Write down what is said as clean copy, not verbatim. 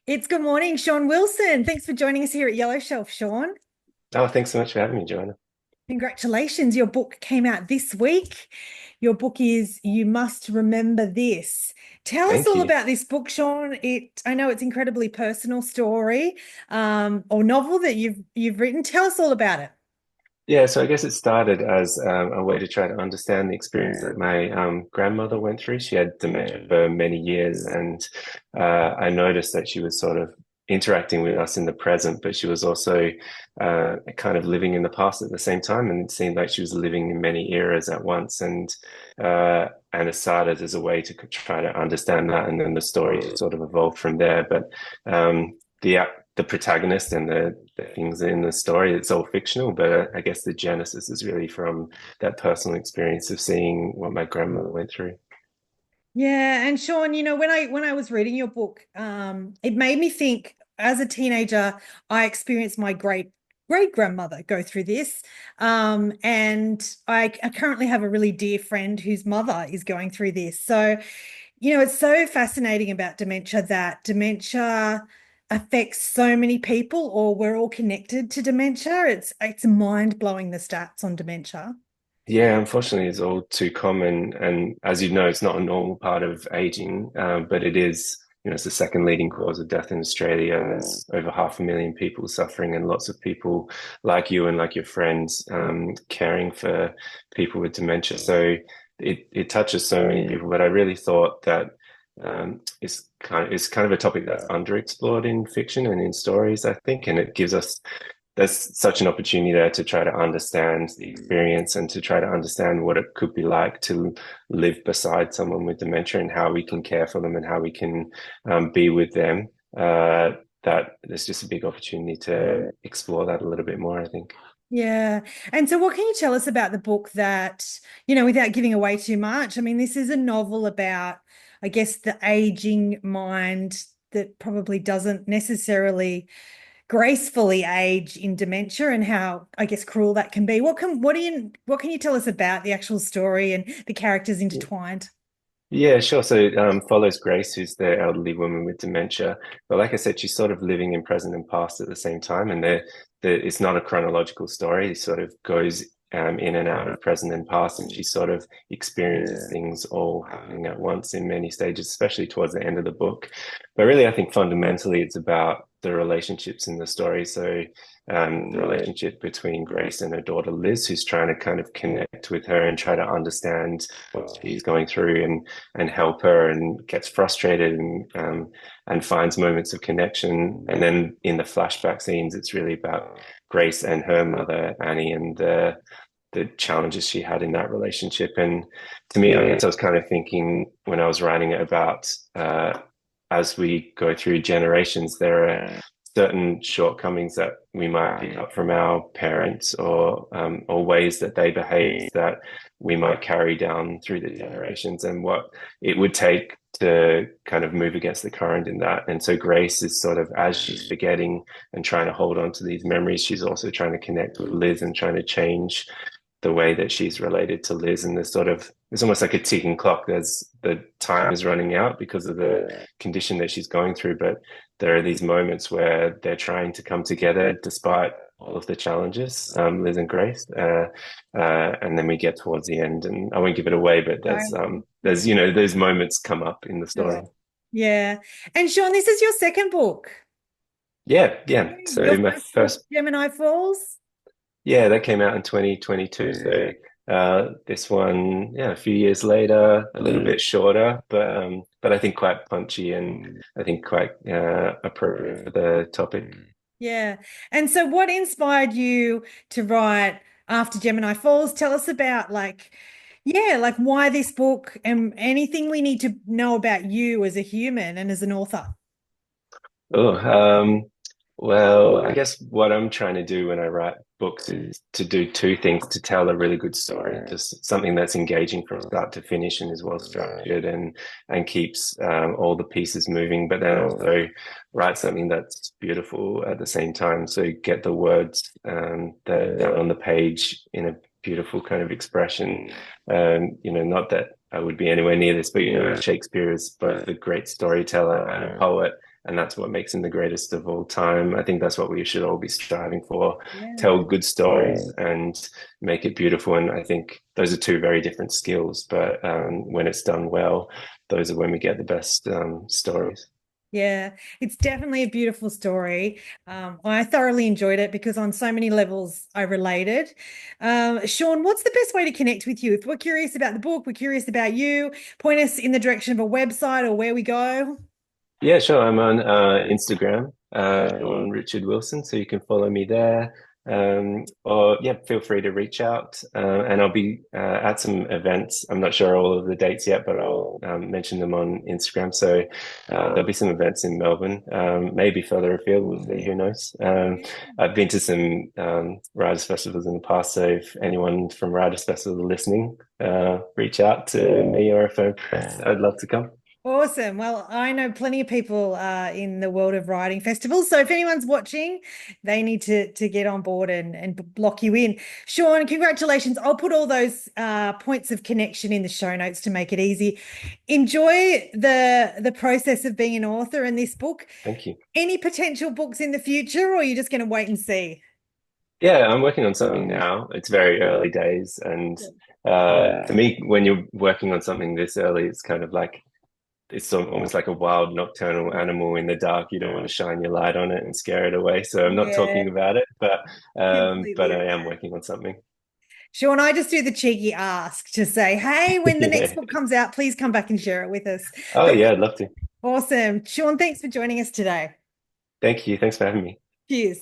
It's good morning, Sean Wilson. Thanks for joining us here at Yellow Shelf, Sean. Oh, thanks so much for having me, Joanna. Congratulations. Your book came out this week. Your book is You Must Remember This. Tell us Thank all you. about this book, Sean. I know it's incredibly personal story, or novel that you've written. Tell us all about it. Yeah, so I guess it started as a way to try to understand the experience that my grandmother went through. She had dementia for many years, and I noticed that she was sort of interacting with us in the present, but she was also kind of living in the past at the same time, and it seemed like she was living in many eras at once. And it started as a way to try to understand that, and then the story sort of evolved from there. But the the protagonist and the things in the story, it's all fictional, but I guess the genesis is really from that personal experience of seeing what my grandmother went through. Yeah, and Sean, when I was reading your book, it made me think as a teenager, I experienced my great grandmother go through this. And I currently have a really dear friend whose mother is going through this. So, it's so fascinating about dementia that dementia affects so many people, or we're all connected to dementia. It's mind-blowing the stats on dementia. Yeah, unfortunately, it's all too common. And as you know, it's not a normal part of aging, but it is, it's the second leading cause of death in Australia. There's over 500,000 people suffering, and lots of people like you and like your friends caring for people with dementia. So it touches so many people. But I really thought that it's kind of a topic that's underexplored in fiction and in stories, I think, and it gives us there's such an opportunity there to try to understand the experience and to try to understand what it could be like to live beside someone with dementia and how we can care for them and how we can be with them. That there's just a big opportunity to explore that a little bit more, I think. Yeah. And so what can you tell us about the book that, without giving away too much? I mean, this is a novel about, I guess, the aging mind that probably doesn't necessarily gracefully age in dementia and how, I guess, cruel that can be. What can you tell us about the actual story and the characters intertwined? Yeah, sure. So follows Grace, who's the elderly woman with dementia. But like I said, she's sort of living in present and past at the same time, and it's not a chronological story. It sort of goes in and out of present and past, and she sort of experiences things all happening at once in many stages, especially towards the end of the book. But really, I think fundamentally, it's about the relationships in the story. So the relationship between Grace and her daughter Liz, who's trying to kind of connect with her and try to understand what she's going through and help her, and gets frustrated and finds moments of connection. And then in the flashback scenes, it's really about Grace and her mother Annie and the challenges she had in that relationship. And to me, I guess I was kind of thinking when I was writing it about as we go through generations, there are certain shortcomings that we might pick up from our parents, or ways that they behave that we might carry down through the generations, and what it would take to kind of move against the current in that. And so Grace is sort of, as she's forgetting and trying to hold on to these memories, she's also trying to connect with Liz and trying to change the way that she's related to Liz. And it's almost like a ticking clock. The time is running out because of the condition that she's going through. But there are these moments where they're trying to come together despite all of the challenges, Liz and Grace. And then we get towards the end, and I won't give it away, but those moments come up in the story. Sure. Yeah. And Sean, this is your second book. Yeah, yeah. Your So my first book, first Gemini Falls. Yeah, that came out in 2022. So this one, yeah, a few years later, a little bit shorter, but I think quite punchy, and I think quite appropriate for the topic. Yeah. And so what inspired you to write after Gemini Falls? Tell us about like why this book and anything we need to know about you as a human and as an author. Oh, well, I guess what I'm trying to do when I write books is to do two things: to tell a really good story, just something that's engaging from start to finish and is well structured and keeps all the pieces moving, but then also write something that's beautiful at the same time. So get the words that are on the page in a beautiful kind of expression. Not that I would be anywhere near this, but Shakespeare is both a great storyteller and a poet, and that's what makes him the greatest of all time. I think that's what we should all be striving for. Yeah. Tell good stories and make it beautiful. And I think those are two very different skills, but when it's done well, those are when we get the best stories. Yeah, it's definitely a beautiful story. I thoroughly enjoyed it because on so many levels I related. Sean, what's the best way to connect with you? If we're curious about the book, we're curious about you, point us in the direction of a website or where we go. Yeah, sure. I'm on Instagram, on Richard Wilson, so you can follow me there. Or yeah, feel free to reach out, and I'll be at some events. I'm not sure all of the dates yet, but I'll mention them on Instagram. So there'll be some events in Melbourne, maybe further afield. We'll see. Who knows? I've been to some writers' festivals in the past, so if anyone from writers' festival listening, reach out to me or a phone. I'd love to come. Awesome. Well, I know plenty of people in the world of writing festivals. So if anyone's watching, they need to get on board and block you in. Sean, congratulations. I'll put all those points of connection in the show notes to make it easy. Enjoy the process of being an author in this book. Thank you. Any potential books in the future, or are you just going to wait and see? Yeah, I'm working on something now. It's very early days, and for me, when you're working on something this early, it's kind of like almost like a wild nocturnal animal in the dark. You don't want to shine your light on it and scare it away. So I'm not Yeah, talking about it, but completely. I am working on something. Sean, I just do the cheeky ask to say, hey, when the next Yeah. book comes out, please come back and share it with us. Oh But yeah, I'd love to. awesome. Sean, thanks for joining us today. Thank you. Thanks for having me. Cheers.